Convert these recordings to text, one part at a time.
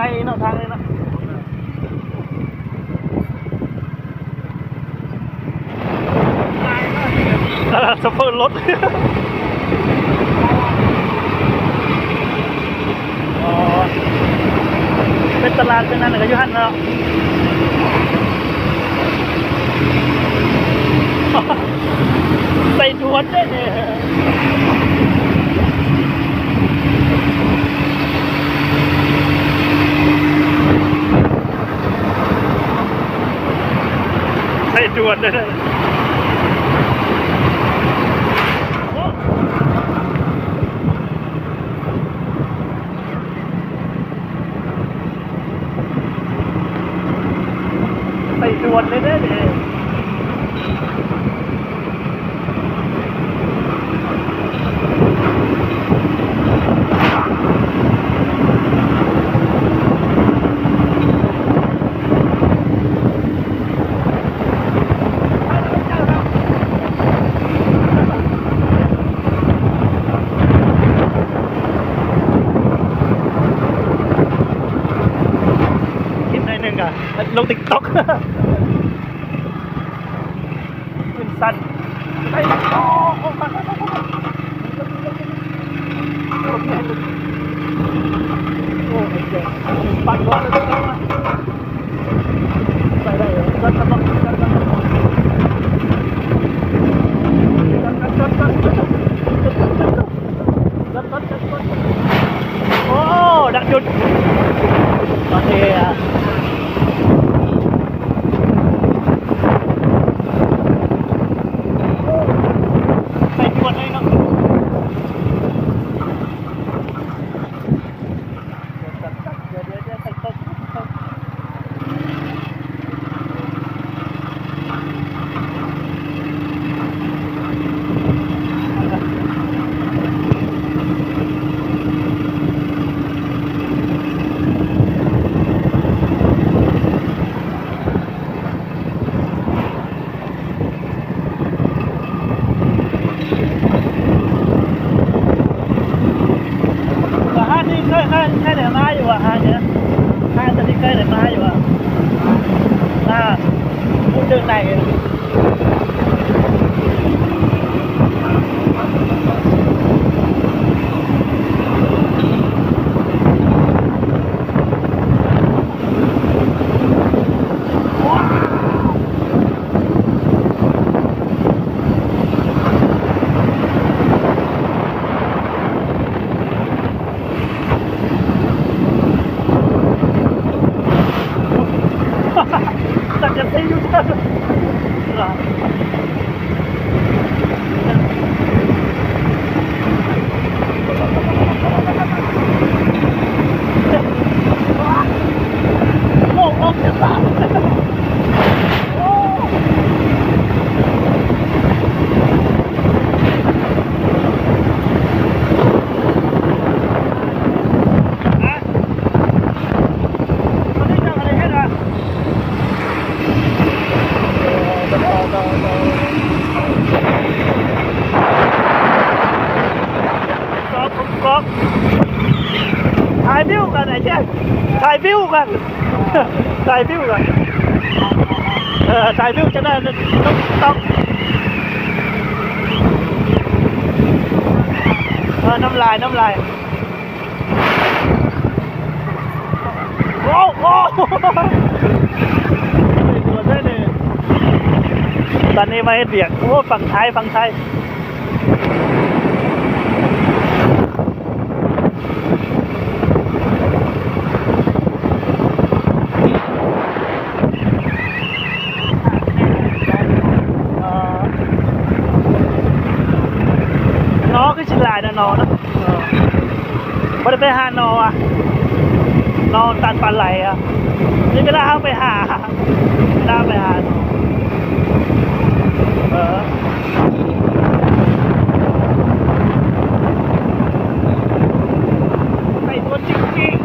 ในเนาะทางนี้เนาะสะเพิ่นรถอ๋อเป็นตลาดเป็นนั่นกับยูฮันเนาะใส่ดวนได้เนี่ยใส่ดวนได้เลยใส่ดวนเลยได้เนี่ยลงติ๊กต็อกขึ้นสั้นไปโอ้โหปั่นร้อนเลยไปได้เหรอจัดโอ้ดักจุดโอเคอ่ะแค่เดี๋ยวมาอยู่อ่ะฮะเนี่ยถ้าจะที่เคยเดี๋ยวมาอยู่อ่ะพูดเรื่องไหนสักจะซีอยู่เถอะโลกจะตายถ่ายวิวกันไอ้เจ้ถ่ายวิวกันถ่ายวิวกันถ่ายวิวจะได้ต้องน้ำลายโอ้โหตัวได้เลยตอนนี้มาให้เบียกโอ้ฝั่งไทยน้อคือชิลายนะน้อนะพอได้ไปหาน้ออ่ะน้อตัดปลาไหลอ่ะนี่ก็ได้ไปหาน้อใส่ตัวจริง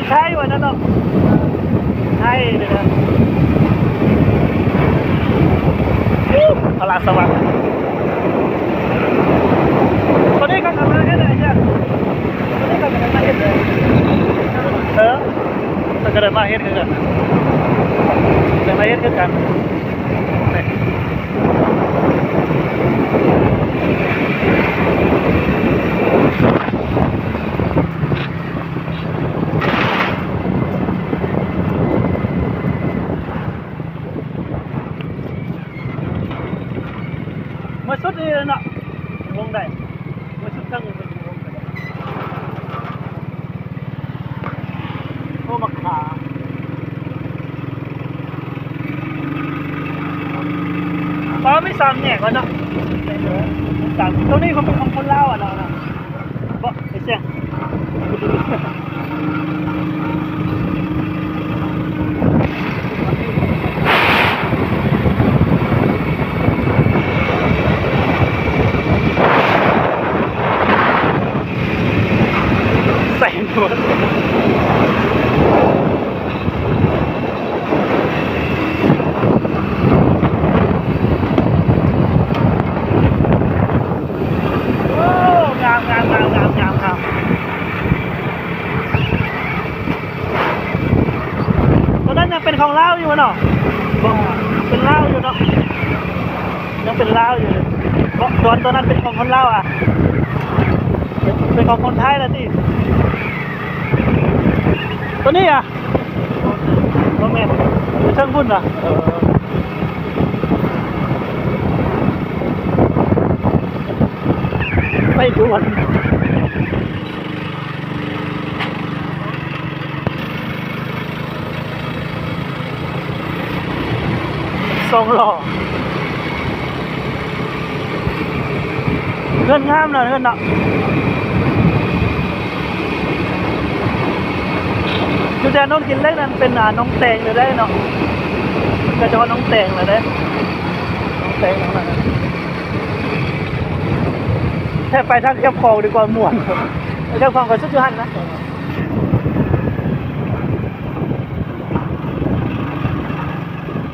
ใช่วันนั้นเนาะใช่เลยนะพลังสว่างตอนนี้ก็ทำอะไรกันเลยจ้ะตอนนี้ก็ทำอะไรกันเลยแต่ก็เดินมาเฮ็ดคือกันเดินมาเฮ็ดคือกันมาสุดนี่เนาะวงได้มาสุดทั้งเป็นวงได้โอ้มักขาตอนไม่สั่งแหนกวะเนาะสั่งตรงนี้เขาเป็นของคนเล่าอ่ะเนาะบอกไอ้เสียงใส่หมดตอนนั้นยังเป็นของเล่าอยู่เนาะเป็นเล่าอยู่เนาะยังเป็นเล่าอยู่ตอนนั้นเป็นของคนเล่าอ่ะเป็นของคนไทยแล้วที่ตัวนี้อ่ะตัวเมนอยู่เชิงพุ่นอ่ะไม่ด่วนทรงหล่อเงินงามเลยเงินเนาะอยู่แต่น้องกินเล็กนั้นเป็นน้องแตงเลยได้เนาะก็จะว่าน้องแตงเลยได้น้องแตงน้องอะไรแค่ไปทางแคบคลองดีกว่าม่วนแคบคลองก็ชุดยูฮันนะ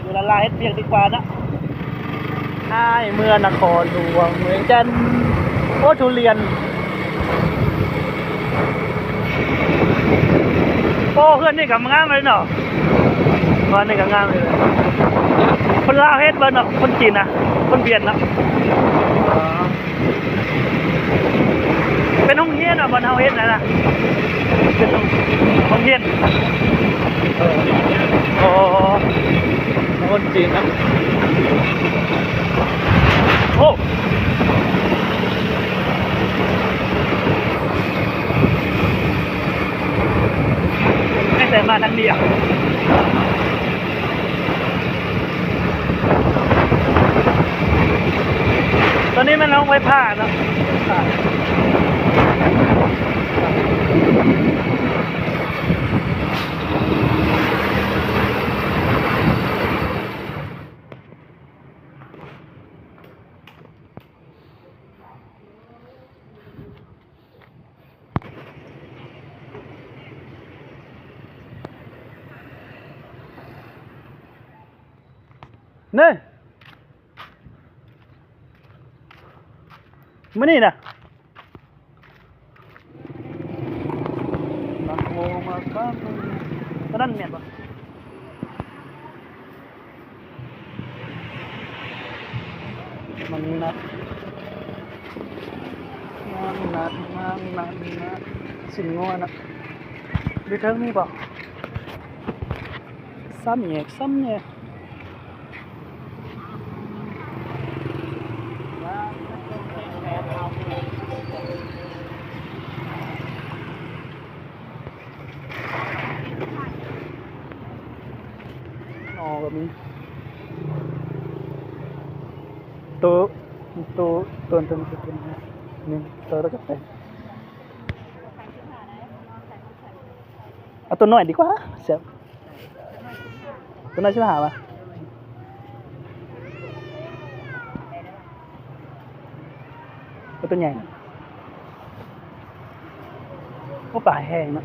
อยู่ละลายเฮ็ดเพียงดีกว่านะอ้ายเมื่อนครหลวงเมืองจันทร์โอ้ทุเรียนโอ้เพื่อนนี่กับงามเลยเนาะเพื่อนนี่กับงามเลยคนลาวเฮ็ดบ้านเนาะคนจีนนะคนเบียดเนาะเป็นห้องเฮียนอ่ะบ้านเฮาเฮ็ดนะเป็นห้องเฮียนโอ้คนจีนนะโอ้ไม่แต่มาทางเดียวตอนนี้มันลงไว้ผ้าเนาะเนี่ยมื่อนี่นะมาโคมาข้ามตอนนั้นเนี่ยปะมันนัดสินงอนะดูเทิงนี่ปะซ้ำแยกแบบนี้ตัวนี่ตัวแล้วก็ไปเอาตัวน้อยดีกว่าเสียตัวน้อยใช่ไหมหาปะเอาตัวใหญ่ก็ป่าแห้งนะ